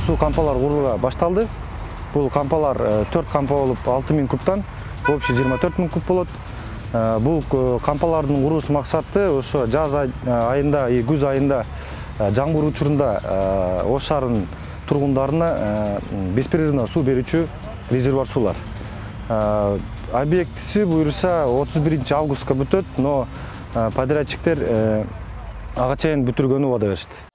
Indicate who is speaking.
Speaker 1: суу кампалар курууга башталды. Бул кампалар 4 кампа болуп 6000 кубтан общий 24000 куб болот. Бул кампалардын курулуш максаты ошо жаз айында, күз айында жаңбыр учурунда Ош шаарынын тургундарына беспрерывно суу берүүчү резервуар суулар. Объектиси буюрса 31 августка бүтөт, но подрядчиктер ага чейин бүтүргөнү убада беришти.